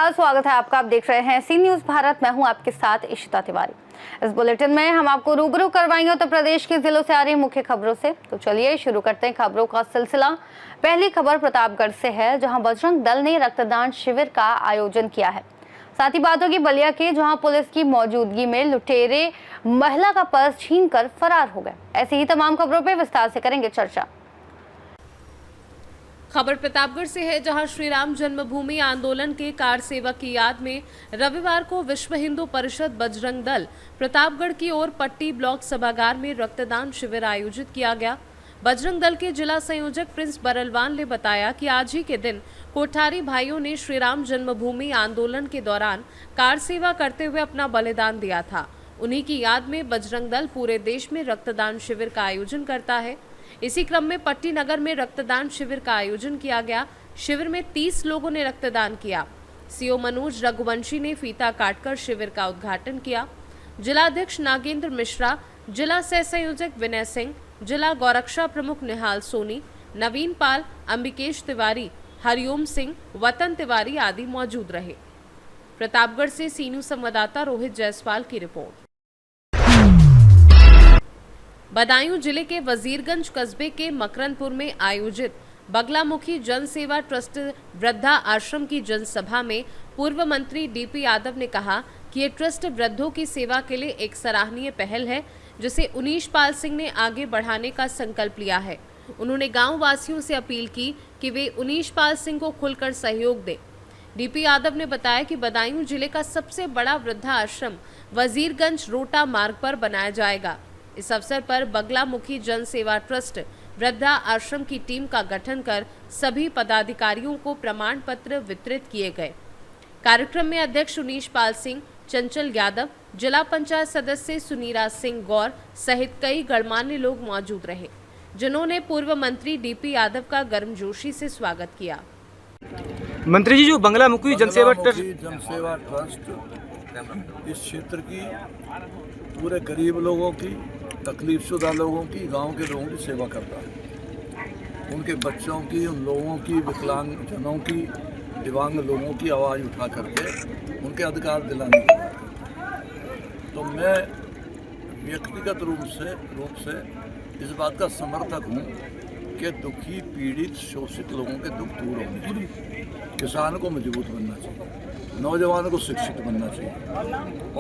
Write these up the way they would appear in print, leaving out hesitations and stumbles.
नमस्कार, स्वागत है आपका। आप देख रहे हैं सी न्यूज भारत। मैं हूं आपके साथ इशिता तिवारी। इस बुलेटिन में हम आपको रूबरू करवाएंगे उत्तर प्रदेश के जिलों से आ रही मुख्य खबरों से। तो चलिए शुरू करते हैं खबरों का सिलसिला। पहली खबर प्रतापगढ़ से है, जहां बजरंग दल ने रक्तदान शिविर का आयोजन किया है। साथ ही बात होगी बलिया की, जहां पुलिस की मौजूदगी में लुटेरे महिला का पर्स छीनकर फरार हो गए। ऐसी ही तमाम खबरों पर विस्तार से करेंगे चर्चा। खबर प्रतापगढ़ से है, जहां श्री राम जन्मभूमि आंदोलन के कार सेवक की याद में रविवार को विश्व हिंदू परिषद बजरंग दल प्रतापगढ़ की ओर पट्टी ब्लॉक सभागार में रक्तदान शिविर आयोजित किया गया। बजरंग दल के जिला संयोजक प्रिंस बरलवान ने बताया कि आज ही के दिन कोठारी भाइयों ने श्री राम जन्मभूमि आंदोलन के दौरान कार सेवा करते हुए अपना बलिदान दिया था। उन्हीं की याद में बजरंग दल पूरे देश में रक्तदान शिविर का आयोजन करता है। इसी क्रम में पट्टी नगर में रक्तदान शिविर का आयोजन किया गया। शिविर में 30 लोगों ने रक्तदान किया। सीओ मनोज रघुवंशी ने फीता काटकर शिविर का उद्घाटन किया। जिला अध्यक्ष नागेंद्र मिश्रा, जिला सह संयोजक विनय सिंह, जिला गौरक्षा प्रमुख निहाल सोनी, नवीन पाल, अंबिकेश तिवारी, हरिओम सिंह, वतन तिवारी आदि मौजूद रहे। प्रतापगढ़ से सी न्यूज संवाददाता रोहित जायसवाल की रिपोर्ट। बदायूं जिले के वजीरगंज कस्बे के मकरनपुर में आयोजित बगलामुखी जन सेवा ट्रस्ट वृद्धा आश्रम की जनसभा में पूर्व मंत्री डीपी यादव ने कहा कि ये ट्रस्ट वृद्धों की सेवा के लिए एक सराहनीय पहल है, जिसे उनीश पाल सिंह ने आगे बढ़ाने का संकल्प लिया है। उन्होंने गांव वासियों से अपील की कि वे उनीश पाल सिंह को खुलकर सहयोग दें। डीपी यादव ने बताया कि बदायूं जिले का सबसे बड़ा वृद्धा आश्रम वजीरगंज रोटा मार्ग पर बनाया जाएगा। इस अवसर पर बगलामुखी जन सेवा ट्रस्ट वृद्धा आश्रम की टीम का गठन कर सभी पदाधिकारियों को प्रमाण पत्र वितरित किए गए। कार्यक्रम में अध्यक्ष उनीश पाल सिंह, चंचल यादव, जिला पंचायत सदस्य सुनीरा सिंह गौर सहित कई गणमान्य लोग मौजूद रहे, जिन्होंने पूर्व मंत्री डीपी यादव का गर्मजोशी से स्वागत किया। मंत्री जी, जो बगलामुखी जनसेवा ट्रस्ट इस क्षेत्र की पूरे गरीब लोगों की, तकलीफशुदा लोगों की, गांव के लोगों की सेवा करता है। उनके बच्चों की, उन लोगों की, विकलांग जनों की, दिव्यांग लोगों की आवाज़ उठा करके उनके अधिकार दिलाने की बात करता है। तो मैं व्यक्तिगत रूप से इस बात का समर्थक हूँ कि दुखी, पीड़ित, शोषित लोगों के दुख दूर होने चाहिए। किसान को मजबूत बनना चाहिए, नौजवानों को शिक्षित बनना चाहिए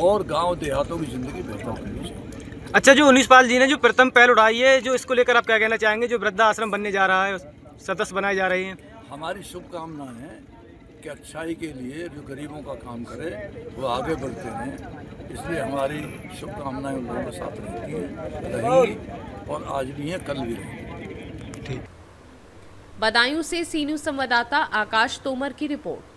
और गांव देहातों की ज़िंदगी बेहतर करनी चाहिए। अच्छा, जो उनीश पाल जी ने जो प्रथम पहल उठाई है, जो इसको लेकर आप क्या कहना चाहेंगे? जो वृद्धा आश्रम बनने जा रहा है, सदस्य बनाए जा रहे हैं। हमारी शुभकामनाएं हैं कि अच्छाई के लिए जो गरीबों का काम करे वो आगे बढ़ते रहें। इसलिए हमारी शुभकामनाएं उन लोगों के साथ रहती हैं, रहेंगी और आज भी हैं, कल भी रहेंगी। ठीक। बदायूं से सी न्यूज संवाददाता आकाश तोमर की रिपोर्ट।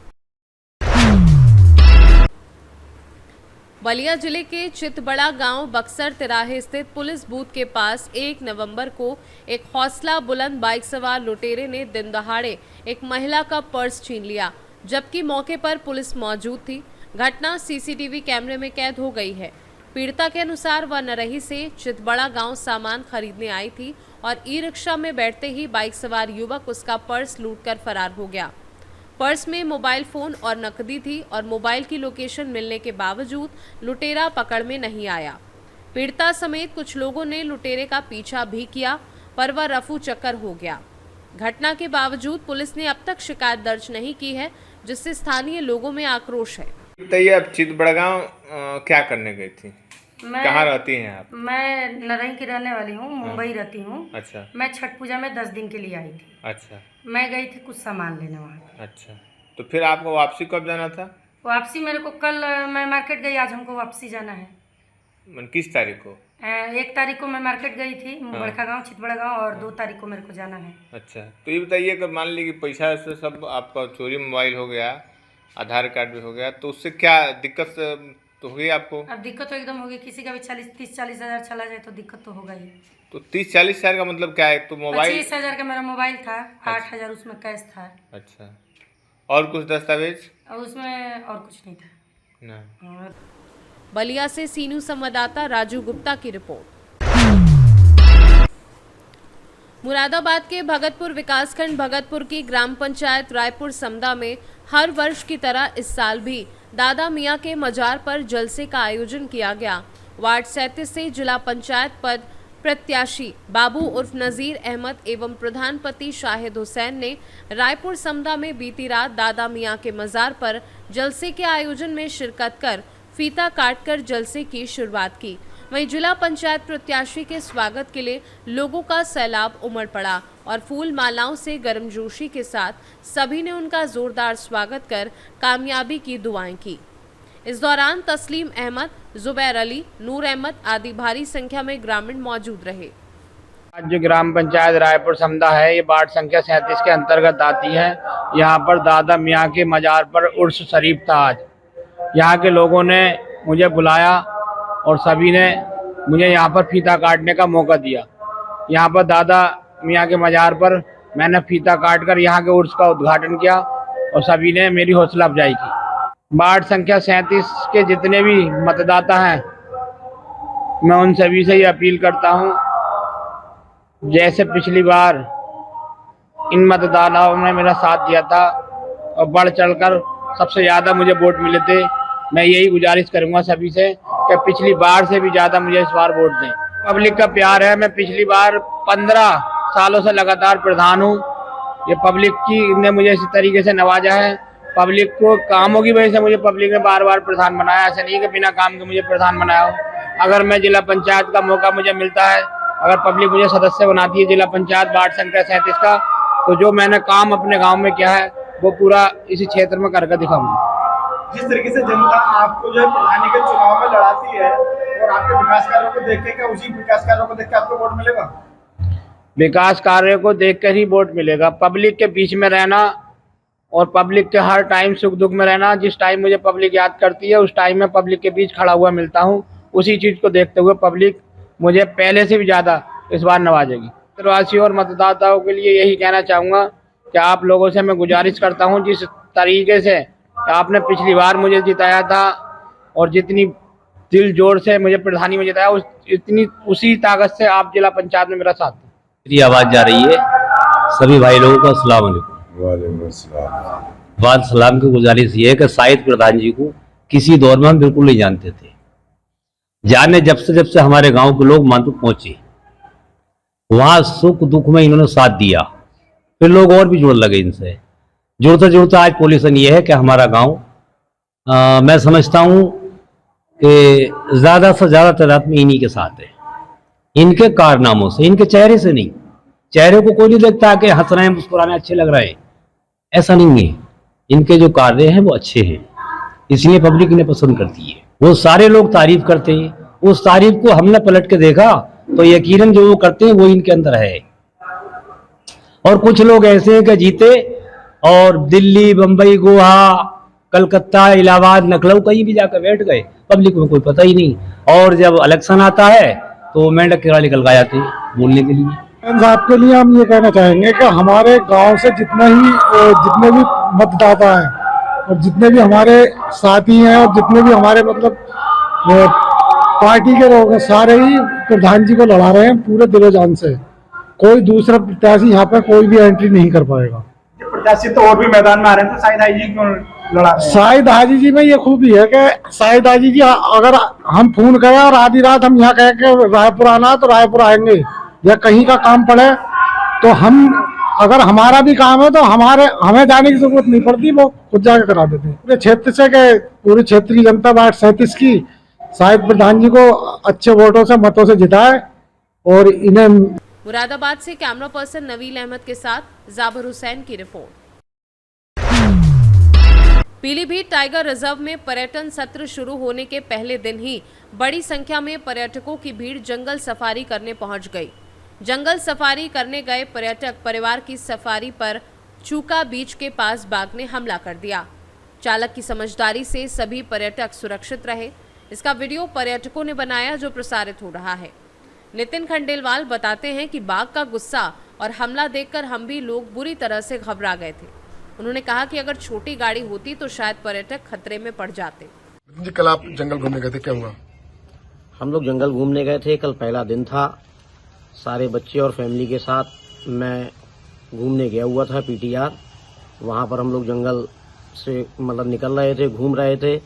बलिया जिले के चितबड़ा गांव बक्सर तिराहे स्थित पुलिस बूथ के पास 1 नवंबर को एक हौसला बुलंद बाइक सवार लुटेरे ने दिन दहाड़े एक महिला का पर्स छीन लिया, जबकि मौके पर पुलिस मौजूद थी। घटना सीसीटीवी कैमरे में कैद हो गई है। पीड़िता के अनुसार वह नरही से चितबड़ा गांव सामान खरीदने आई थी और ई रिक्शा में बैठते ही बाइक सवार युवक उसका पर्स लूटकर फरार हो गया। पर्स में मोबाइल फोन और नकदी थी और मोबाइल की लोकेशन मिलने के बावजूद लुटेरा पकड़ में नहीं आया। पीड़िता समेत कुछ लोगों ने लुटेरे का पीछा भी किया, पर वह रफू चक्कर हो गया। घटना के बावजूद पुलिस ने अब तक शिकायत दर्ज नहीं की है, जिससे स्थानीय लोगों में आक्रोश है। बताइए, आप चितबड़गांव क्या करने गई थी? कहाँ रहती हैं आप? मैं नरही की रहने वाली हूँ, मुंबई रहती हूँ। अच्छा। मैं छठ पूजा में 10 दिन के लिए आई थी। अच्छा। मैं गई थी कुछ सामान लेने वहाँ। अच्छा, तो फिर आपको वापसी कब जाना था? वापसी मेरे को कल, मैं मार्केट गई, आज हमको वापसी जाना है। किस तारीख को? 1 तारीख को मैं मार्केट गई थी, बड़का गाँव, चितबड़ा गाँव, और 2 तारीख को मेरे को जाना है। अच्छा, तो ये बताइए कि मान लीजिए कि पैसा से सब आपका चोरी, मोबाइल हो गया, आधार कार्ड भी हो गया, तो उससे क्या दिक्कत तो हुई आपको? अब दिक्कत तो एकदम होगी, किसी का भी 30-40 हज़ार चला जाए तो दिक्कत तो होगा ही। तो 30-40 हज़ार का मतलब क्या है? तो मोबाइल 25 हज़ार का मेरा मोबाइल था, 8 हज़ार उसमें कैश था। अच्छा, और कुछ दस्तावेज? और उसमें और कुछ नहीं था ना। बलिया से सी न्यूज संवाददाता राजू गुप्ता की रिपोर्ट। मुरादाबाद के भगतपुर विकासखंड भगतपुर की ग्राम पंचायत रायपुर समदा में हर वर्ष की तरह इस साल भी दादा मियां के मजार पर जलसे का आयोजन किया गया। वार्ड 37 से जिला पंचायत पद प्रत्याशी बाबू उर्फ नजीर अहमद एवं प्रधानपति शाहिद हुसैन ने रायपुर समदा में बीती रात दादा मियां के मजार पर जलसे के आयोजन में शिरकत कर फीता काटकर जलसे की शुरुआत की। वहीं जिला पंचायत प्रत्याशी के स्वागत के लिए लोगों का सैलाब उमड़ पड़ा और फूल मालाओं से गर्मजोशी के साथ सभी ने उनका जोरदार स्वागत कर कामयाबी की दुआएं की। इस दौरान तस्लीम अहमद, जुबैर अली, नूर अहमद आदि भारी संख्या में ग्रामीण मौजूद रहे। आज जो ग्राम पंचायत रायपुर समदा है, ये वार्ड संख्या 37 के अंतर्गत आती है। यहाँ पर दादा मियाँ के मजार पर उर्स शरीफ था। आज यहाँ के लोगों ने मुझे बुलाया और सभी ने मुझे यहाँ पर फीता काटने का मौका दिया। यहाँ पर दादा मियाँ के मजार पर मैंने फीता काटकर यहाँ के उर्स का उद्घाटन किया और सभी ने मेरी हौसला अफजाई की। वार्ड संख्या 37 के जितने भी मतदाता हैं, मैं उन सभी से ये अपील करता हूँ, जैसे पिछली बार इन मतदाताओं ने मेरा साथ दिया था और बढ़ चढ़कर सबसे ज़्यादा मुझे वोट मिले थे, मैं यही गुजारिश करूँगा सभी से कि पिछली बार से भी ज़्यादा मुझे इस बार वोट दें। पब्लिक का प्यार है। मैं पिछली बार 15 सालों से लगातार प्रधान हूँ। ये पब्लिक ने मुझे इसी तरीके से नवाजा है। पब्लिक को कामों की वजह से मुझे पब्लिक ने बार बार प्रधान बनाया। ऐसा नहीं है कि बिना काम के मुझे प्रधान बनाया हो। अगर मैं जिला पंचायत का मौका मुझे मिलता है, अगर पब्लिक मुझे सदस्य बनाती है जिला पंचायत वार्ड संख्या 37 का, तो जो मैंने काम अपने गांव में किया है वो पूरा इसी क्षेत्र में करके दिखाऊंगा। जिस तरीके से जनता आपको जो है प्रधानी के चुनाव में लड़ाती है और आपके विकास कार्यों को देख के, क्या उसी विकास कार्यों को देख के आपको वोट मिलेगा? विकास कार्यों को देखकर ही वोट मिलेगा। पब्लिक के बीच में रहना और पब्लिक के हर टाइम सुख दुख में रहना। जिस टाइम मुझे पब्लिक याद करती है उस टाइम में पब्लिक के बीच खड़ा हुआ मिलता हूँ। उसी चीज़ को देखते हुए पब्लिक मुझे पहले से भी ज़्यादा इस बार नवाजेगी। वासियों और मतदाताओं के लिए यही कहना चाहूँगा कि आप लोगों से मैं गुजारिश करता हूँ, जिस तरीके से आपने पिछली बार मुझे जिताया था और जितनी दिल जोर से मुझे प्रधानी में जिताया, उसी ताकत से आप जिला पंचायत में मेरा साथ दें। मेरी आवाज़ जा रही है। सभी भाई लोगों को अस्सलाम वालेकुम। वाद सलाम की गुजारिश ये है कि शाहिद प्रधान जी को किसी दौर में हम बिल्कुल नहीं जानते थे। जाने जब से हमारे गांव के लोग मानपुर पहुंचे, वहां सुख दुख में इन्होंने साथ दिया, फिर लोग और भी जुड़ लगे इनसे। जुड़ते आज पोजीशन ये है कि हमारा गांव, मैं समझता हूं कि ज़्यादा से ज़्यादा तादाद में इन्हीं के साथ है। इनके कारनामों से, इनके चेहरे से नहीं। चेहरे को कोई नहीं देखता कि हंस रहे हैं, मुस्कुराने अच्छे लग रहे हैं, ऐसा नहीं है। इनके जो कार्य हैं वो अच्छे हैं, इसलिए पब्लिक इन्हें पसंद करती है। वो सारे लोग तारीफ करते हैं। उस तारीफ को हमने पलट के देखा तो यकीनन जो वो करते हैं वो इनके अंदर है। और कुछ लोग ऐसे हैं कि जीते और दिल्ली, बम्बई, गोवा, कलकत्ता, इलाहाबाद, लखनऊ कहीं भी जाकर बैठ गए, पब्लिक में कोई पता ही नहीं। और जब इलेक्शन आता है तो मेंढक किराए निकल गए जाते हैं बोलने के लिए। साहब के लिए हम ये कहना चाहेंगे कि हमारे गांव से जितने भी मतदाता हैं और जितने भी हमारे साथी हैं और जितने भी हमारे मतलब पार्टी के लोग हैं, सारे ही प्रधान जी को लड़ा रहे हैं पूरे दिलो जान से। कोई दूसरा प्रत्याशी यहाँ पे कोई भी एंट्री नहीं कर पाएगा। प्रत्याशी तो और भी मैदान में आ रहे हैं, तो शाहिद हाजी जी क्यों लड़ा रहे हैं? शाहिद हाजी जी में ये खूबी है कि शाहिद हाजी जी अगर हम फोन करें और आधी रात हम यहाँ कहें कि रायपुर आना, तो रायपुर आएंगे। या कहीं का काम पड़े तो हम, अगर हमारा भी काम है तो हमें जाने की जरूरत नहीं पड़ती, वो खुद जाकर करा देते हैं। पूरे क्षेत्र से के पूरी क्षेत्र की जनता वार्ड 37 की शाहिद प्रधान जी को अच्छे वोटों से, मतों से जिताए और इन्हें। मुरादाबाद से कैमरा पर्सन नवील अहमद के साथ जाबिर हुसैन की रिपोर्ट। पीलीभीत टाइगर रिजर्व में पर्यटन सत्र शुरू होने के पहले दिन ही बड़ी संख्या में पर्यटकों की भीड़ जंगल सफारी करने पहुंच गई। जंगल सफारी करने गए पर्यटक परिवार की सफारी पर चूका बीच के पास बाघ ने हमला कर दिया। चालक की समझदारी से सभी पर्यटक सुरक्षित रहे। इसका वीडियो पर्यटकों ने बनाया जो प्रसारित हो रहा है। नितिन खंडेलवाल बताते हैं कि बाघ का गुस्सा और हमला देखकर हम भी लोग बुरी तरह से घबरा गए थे। उन्होंने कहा कि अगर छोटी गाड़ी होती तो शायद पर्यटक खतरे में पड़ जाते। जी, कल आप जंगल घूमने गए थे, क्या हुआ? हम लोग जंगल घूमने गए थे, कल पहला दिन था। सारे बच्चे और फैमिली के साथ मैं घूमने गया हुआ था पीटीआर। वहाँ पर हम लोग जंगल से मतलब निकल रहे थे, घूम रहे थे,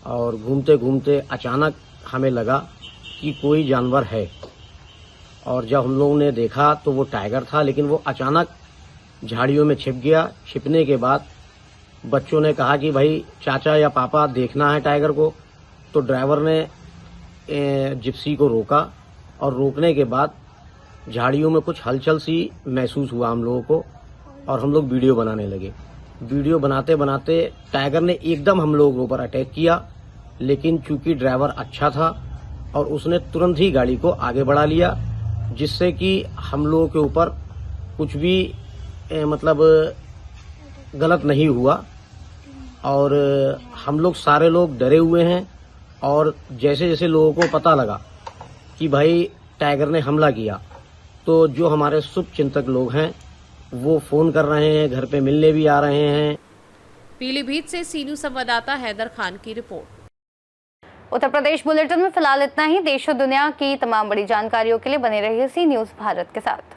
और घूमते घूमते अचानक हमें लगा कि कोई जानवर है। और जब हम लोगों ने देखा तो वो टाइगर था, लेकिन वो अचानक झाड़ियों में छिप गया। छिपने के बाद बच्चों ने कहा कि भाई चाचा या पापा देखना है टाइगर को। तो ड्राइवर ने जिप्सी को रोका, और रोकने के बाद झाड़ियों में कुछ हलचल सी महसूस हुआ हम लोगों को, और हम लोग वीडियो बनाने लगे। वीडियो बनाते बनाते टाइगर ने एकदम हम लोगों के ऊपर अटैक किया, लेकिन चूंकि ड्राइवर अच्छा था और उसने तुरंत ही गाड़ी को आगे बढ़ा लिया, जिससे कि हम लोगों के ऊपर कुछ भी मतलब गलत नहीं हुआ। और हम लोग सारे लोग डरे हुए हैं, और जैसे जैसे लोगों को पता लगा कि भाई टाइगर ने हमला किया, तो जो हमारे शुभ चिंतक लोग हैं वो फोन कर रहे हैं, घर पे मिलने भी आ रहे हैं। पीलीभीत से सी न्यूज़ संवाददाता हैदर खान की रिपोर्ट। उत्तर प्रदेश बुलेटिन में फिलहाल इतना ही। देश और दुनिया की तमाम बड़ी जानकारियों के लिए बने रहिए सी न्यूज़ भारत के साथ।